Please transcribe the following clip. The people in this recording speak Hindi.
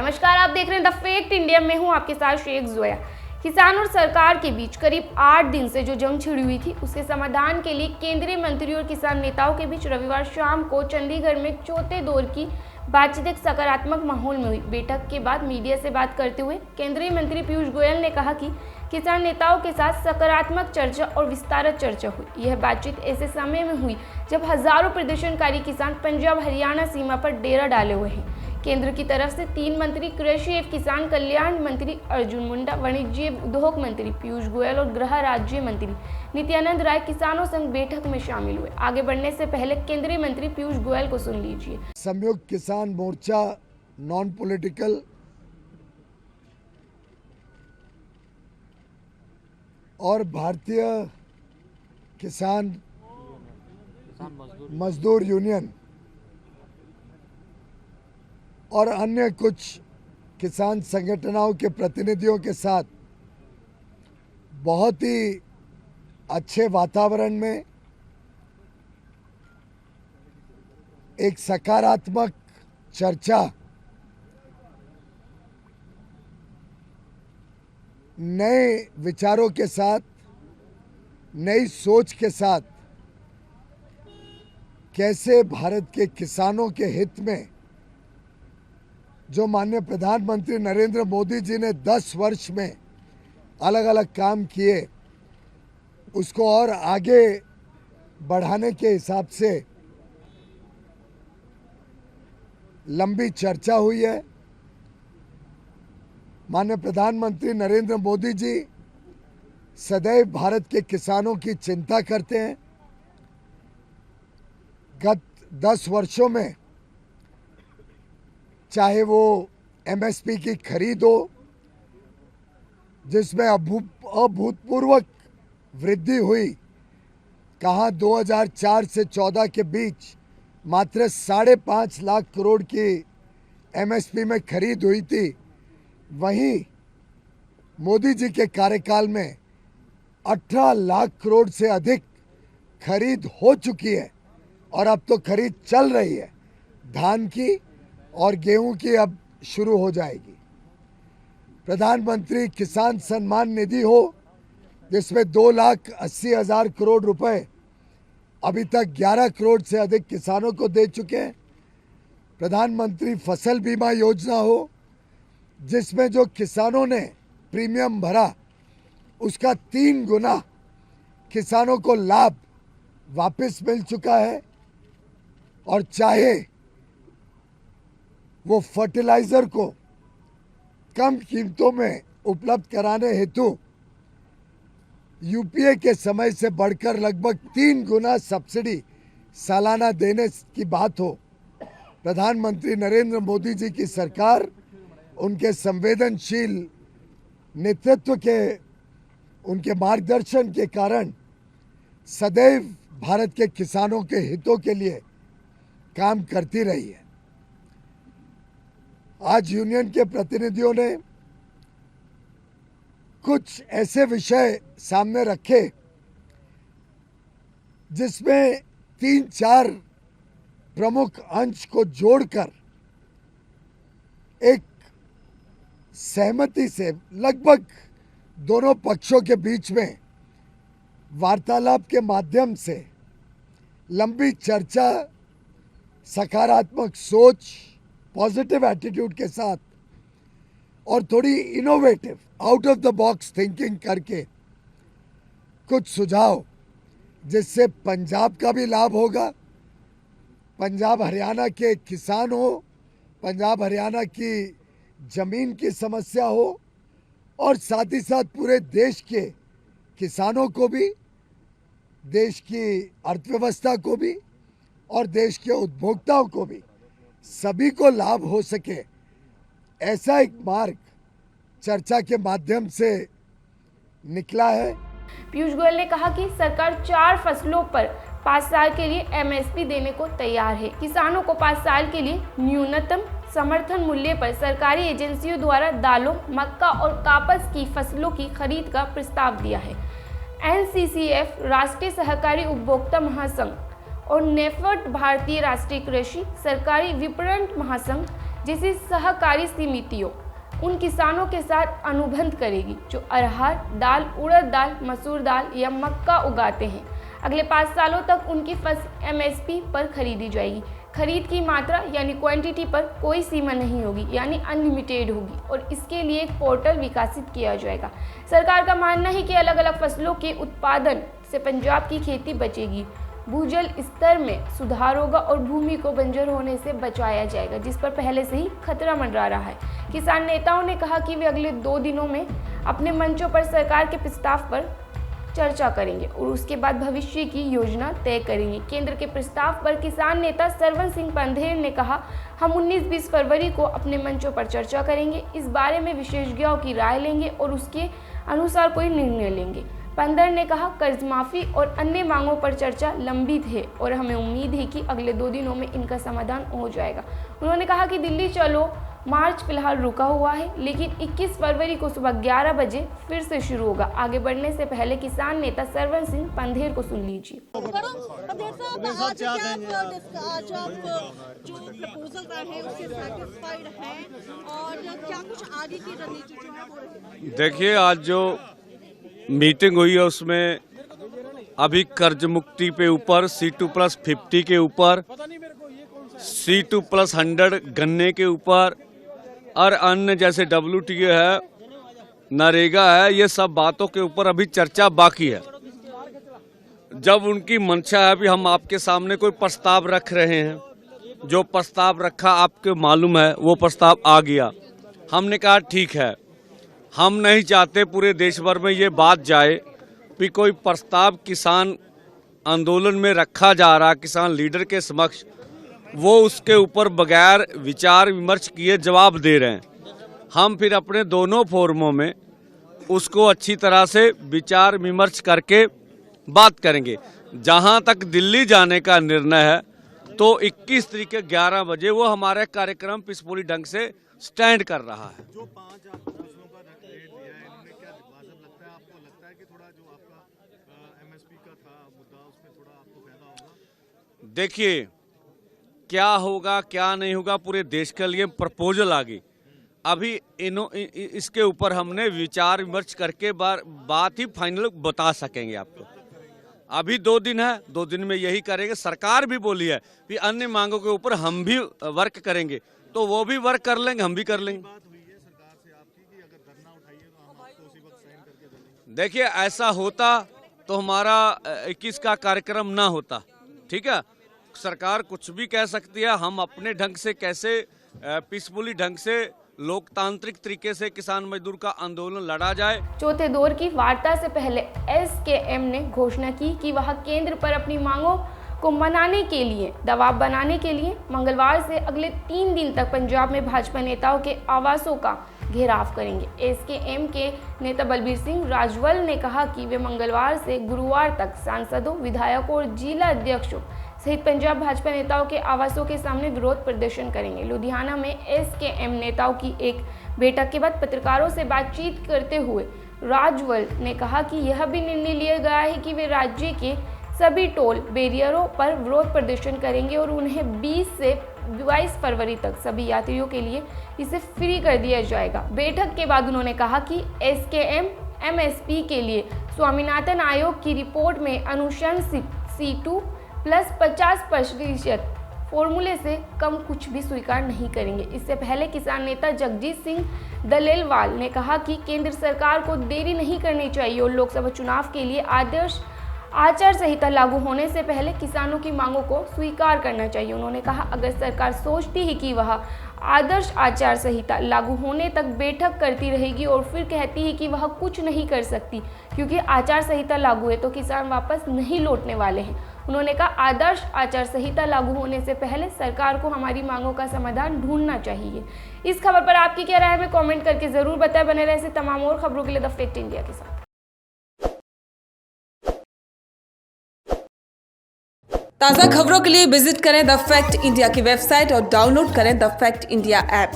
नमस्कार, आप देख रहे हैं द फैक्ट इंडिया में हूं आपके साथ शेख जोया। किसान और सरकार के बीच करीब 8 दिन से जो जंग छिड़ी हुई थी, उसके समाधान के लिए केंद्रीय मंत्री और किसान नेताओं के बीच रविवार शाम को चंडीगढ़ में चौथे दौर की बातचीत एक सकारात्मक माहौल में हुई। बैठक के बाद मीडिया से बात करते हुए केंद्रीय मंत्री पीयूष गोयल ने कहा कि किसान नेताओं के साथ सकारात्मक चर्चा और विस्तारित चर्चा हुई। यह बातचीत ऐसे समय में हुई जब हजारों प्रदर्शनकारी किसान पंजाब हरियाणा सीमा पर डेरा डाले हुए हैं। केंद्र की तरफ से 3 मंत्री कृषि एवं किसान कल्याण मंत्री अर्जुन मुंडा, वाणिज्य उद्योग मंत्री पीयूष गोयल और गृह राज्य मंत्री नित्यानंद राय किसानों संग बैठक में शामिल हुए। आगे बढ़ने से पहले केंद्रीय मंत्री पीयूष गोयल को सुन लीजिए। संयुक्त किसान मोर्चा नॉन पॉलिटिकल और भारतीय किसान मजदूर यूनियन और अन्य कुछ किसान संगठनों के प्रतिनिधियों के साथ बहुत ही अच्छे वातावरण में एक सकारात्मक चर्चा, नए विचारों के साथ, नई सोच के साथ कैसे भारत के किसानों के हित में जो माननीय प्रधानमंत्री नरेंद्र मोदी जी ने 10 वर्ष में अलग अलग काम किए, उसको और आगे बढ़ाने के हिसाब से लंबी चर्चा हुई है। माननीय प्रधानमंत्री नरेंद्र मोदी जी सदैव भारत के किसानों की चिंता करते हैं। गत 10 वर्षों में चाहे वो एमएसपी की खरीद हो, जिसमें अभूतपूर्व वृद्धि हुई, कहाँ 2004 से 14 के बीच मात्र 5.5 लाख करोड़ की एमएसपी में खरीद हुई थी, वहीं मोदी जी के कार्यकाल में 18 लाख करोड़ से अधिक खरीद हो चुकी है और अब तो खरीद चल रही है। धान की और गेहूं की अब शुरू हो जाएगी। प्रधानमंत्री किसान सम्मान निधि हो, जिसमें 2,80,000 करोड़ रुपए अभी तक 11 करोड़ से अधिक किसानों को दे चुके हैं। प्रधानमंत्री फसल बीमा योजना हो, जिसमें जो किसानों ने प्रीमियम भरा उसका 3 गुना किसानों को लाभ वापस मिल चुका है। और चाहे वो फर्टिलाइजर को कम कीमतों में उपलब्ध कराने हेतु यूपीए के समय से बढ़कर लगभग 3 गुना सब्सिडी सालाना देने की बात हो, प्रधानमंत्री नरेंद्र मोदी जी की सरकार उनके संवेदनशील नेतृत्व के, उनके मार्गदर्शन के कारण सदैव भारत के किसानों के हितों के लिए काम करती रही है। आज यूनियन के प्रतिनिधियों ने कुछ ऐसे विषय सामने रखे जिसमें 3-4 प्रमुख अंश को जोड़कर एक सहमति से लगभग दोनों पक्षों के बीच में वार्तालाप के माध्यम से लंबी चर्चा, सकारात्मक सोच, पॉजिटिव एटीट्यूड के साथ और थोड़ी innovative out of the box thinking करके कुछ सुझाव, जिससे पंजाब का भी लाभ होगा, पंजाब हरियाणा के किसान हो, पंजाब हरियाणा की जमीन की समस्या हो और साथ ही साथ पूरे देश के किसानों को भी, देश की अर्थव्यवस्था को भी और देश के उपभोक्ताओं को भी, सभी को लाभ हो सके, ऐसा एक मार्ग चर्चा के माध्यम से निकला है। पीयूष गोयल ने कहा कि सरकार 4 फसलों पर 5 साल के लिए एमएसपी देने को तैयार है। किसानों को 5 साल के लिए न्यूनतम समर्थन मूल्य पर सरकारी एजेंसियों द्वारा दालों, मक्का और कपास की फसलों की खरीद का प्रस्ताव दिया है। एनसीसीएफ, राष्ट्रीय सहकारी उपभोक्ता महासंघ और नेफेड, भारतीय राष्ट्रीय कृषि सरकारी विपणन महासंघ, जैसी सहकारी समितियों उन किसानों के साथ अनुबंध करेगी जो अरहर दाल, उड़द दाल, मसूर दाल या मक्का उगाते हैं। अगले 5 सालों तक उनकी फसल MSP पर खरीदी जाएगी। खरीद की मात्रा यानी क्वांटिटी पर कोई सीमा नहीं होगी, यानी अनलिमिटेड होगी और इसके लिए एक पोर्टल विकसित किया जाएगा। सरकार का मानना है कि अलग अलग फसलों के उत्पादन से पंजाब की खेती बचेगी, भूजल स्तर में सुधार होगा और भूमि को बंजर होने से बचाया जाएगा, जिस पर पहले से ही खतरा मंडरा रहा है। किसान नेताओं ने कहा कि वे अगले 2 दिनों में अपने मंचों पर सरकार के प्रस्ताव पर चर्चा करेंगे और उसके बाद भविष्य की योजना तय करेंगे। केंद्र के प्रस्ताव पर किसान नेता सरवन सिंह पंधेर ने कहा, हम 19-20 फरवरी को अपने मंचों पर चर्चा करेंगे, इस बारे में विशेषज्ञों की राय लेंगे और उसके अनुसार कोई निर्णय लेंगे। पंधेर ने कहा, कर्ज माफी और अन्य मांगों पर चर्चा लंबित है और हमें उम्मीद है कि अगले 2 दिनों में इनका समाधान हो जाएगा। उन्होंने कहा कि दिल्ली चलो मार्च फिलहाल रुका हुआ है, लेकिन 21 फरवरी को सुबह 11 बजे फिर से शुरू होगा। आगे बढ़ने से पहले किसान नेता सरवन सिंह पंधेर को सुन लीजिए। आज आप जो प्रपोजल कर रहे हैं उससे सैटिस्फाइड हैं और क्या कुछ आगे की रणनीति जो है वो रहेगी? देखिए, आज जो मीटिंग हुई है उसमें अभी कर्ज मुक्ति पे ऊपर C2+50 के ऊपर, C2+100 गन्ने के ऊपर और अन्य जैसे WTO है, नरेगा है, ये सब बातों के ऊपर अभी चर्चा बाकी है। जब उनकी मंशा है, अभी हम आपके सामने कोई प्रस्ताव रख रहे हैं, जो प्रस्ताव रखा आपको मालूम है वो प्रस्ताव आ गया। हमने कहा ठीक है, हम नहीं चाहते पूरे देश भर में ये बात जाए कि कोई प्रस्ताव किसान आंदोलन में रखा जा रहा, किसान लीडर के समक्ष, वो उसके ऊपर बगैर विचार विमर्श किए जवाब दे रहे हैं। हम फिर अपने दोनों फोरमों में उसको अच्छी तरह से विचार विमर्श करके बात करेंगे। जहां तक दिल्ली जाने का निर्णय है तो 21 तारीख के 11 बजे वो हमारे कार्यक्रम पीसफुली ढंग से स्टैंड कर रहा है। जो 5 फसलों का रेट दिया है, इन्होंने क्या वाजिब लगता है आपको? लगता है कि थोड़ा जो आपका MSP का था मुद्दा उसमें थोड़ा आपको फायदा होगा? देखिए, क्या होगा क्या नहीं होगा, पूरे देश के लिए प्रपोजल आ गई। अभी इसके ऊपर हमने विचार विमर्श करके बात ही फाइनल बता सकेंगे आपको। अभी 2 दिन है, 2 दिन में यही करेंगे। सरकार भी बोली है कि अन्य मांगों के ऊपर हम भी वर्क करेंगे, तो वो भी वर्क कर लेंगे, हम भी कर लेंगे। बात हुई है सरकार से आपकी कि अगर धरना उठाइए तो हम आपको उसी वक्त साइन करके दे देंगे। देखिए, ऐसा होता तो हमारा 21 का कार्यक्रम ना होता। ठीक है, सरकार कुछ भी कह सकती है, हम अपने ढंग से कैसे पीसफुली ढंग से लोकतांत्रिक तरीके से किसान मजदूर का आंदोलन लड़ा जाए। चौथे दौर की वार्ता से पहले SKM ने घोषणा की कि वह केंद्र पर अपनी मांगों को मनाने के लिए दबाव बनाने के लिए मंगलवार से अगले 3 दिन तक पंजाब में भाजपा नेताओं के आवासों का घेराव करेंगे। SKM के नेता बलबीर सिंह राजवल ने कहा कि वे मंगलवार से गुरुवार तक सांसदों, विधायकों और जिला अध्यक्षों सहित पंजाब भाजपा नेताओं के आवासों के सामने विरोध प्रदर्शन करेंगे। लुधियाना में SKM नेताओं की एक बैठक के बाद पत्रकारों से बातचीत करते हुए राजवल ने कहा कि यह भी निर्णय लिया गया है कि वे राज्य के सभी टोल बैरियरों पर विरोध प्रदर्शन करेंगे और उन्हें 20 से 22 फरवरी तक सभी यात्रियों के लिए इसे फ्री कर दिया जाएगा। बैठक के बाद उन्होंने कहा कि SKM MSP के लिए स्वामीनाथन आयोग की रिपोर्ट में अनुशंसित C2+50% फॉर्मूले से कम कुछ भी स्वीकार नहीं करेंगे। इससे पहले किसान नेता जगजीत सिंह दलेलवाल ने कहा कि केंद्र सरकार को देरी नहीं करनी चाहिए और लोकसभा चुनाव के लिए आदर्श आचार संहिता लागू होने से पहले किसानों की मांगों को स्वीकार करना चाहिए। उन्होंने कहा, अगर सरकार सोचती है कि वह आदर्श आचार संहिता लागू होने तक बैठक करती रहेगी और फिर कहती है कि वह कुछ नहीं कर सकती क्योंकि आचार संहिता लागू है, तो किसान वापस नहीं लौटने वाले हैं। उन्होंने कहा, आदर्श आचार संहिता लागू होने से पहले सरकार को हमारी मांगों का समाधान ढूंढना चाहिए। इस खबर पर आपकी क्या राय है, हमें कमेंट करके जरूर बताएं। बने रहे ऐसे तमाम और खबरों के लिए द फैक्ट इंडिया के साथ। ताज़ा खबरों के लिए विजिट करें द फैक्ट इंडिया की वेबसाइट और डाउनलोड करें द फैक्ट इंडिया ऐप।